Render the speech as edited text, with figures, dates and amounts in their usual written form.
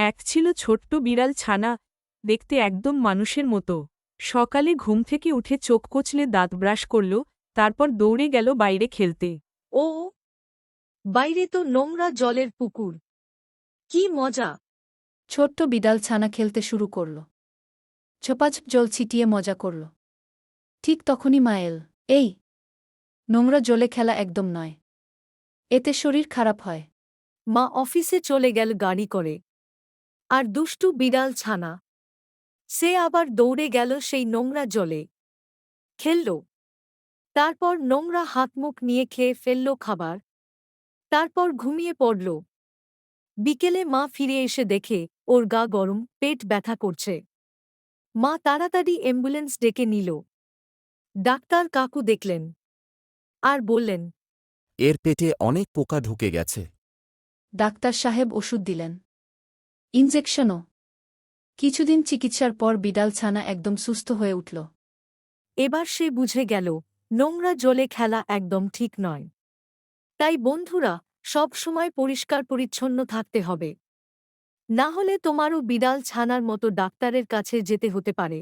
এক ছিল ছোট্ট বিড়াল ছানা, দেখতে একদম মানুষের মতো। সকালে ঘুম থেকে উঠে চোখ কচলে দাঁত ব্রাশ করল, তারপর দৌড়ে গেল বাইরে খেলতে। ও, বাইরে তো নোংরা জলের পুকুর। কি মজা! ছোট্ট বিড়াল ছানা খেলতে শুরু করল। ছোপাছপ জল ছিটিয়ে মজা করল। ঠিক তখনই মা এল। এই নোংরা জলে খেলা একদম নয়, এতে শরীর খারাপ হয়। মা অফিসে চলে গেল গাড়ি করে। আর দুষ্টু বিড়াল ছানা, সে আবার দৌড়ে গেল সেই নোংরা জলে, খেলল। তারপর নোংরা হাতমুখ নিয়ে খেয়ে ফেলল খাবার, তারপর ঘুমিয়ে পড়ল। বিকেলে মা ফিরে এসে দেখে ওর গা গরম, পেট ব্যথা করছে। মা তাড়াতাড়ি অ্যাম্বুলেন্স ডেকে নিল। ডাক্তার কাকু দেখলেন আর বললেন, এর পেটে অনেক পোকা ঢুকে গেছে। ডাক্তার সাহেব ওষুধ দিলেন, ইনজেকশনও। কিছুদিন চিকিৎসার পর বিড়াল ছানা একদম সুস্থ হয়ে উঠল। এবার সে বুঝে গেল নোংরা জলে খেলা একদম ঠিক নয়। তাই বন্ধুরা, সব সময় পরিষ্কার পরিচ্ছন্ন থাকতে হবে, না হলে তোমারও বিড়াল ছানার মতো ডাক্তারের কাছে যেতে হতে পারে।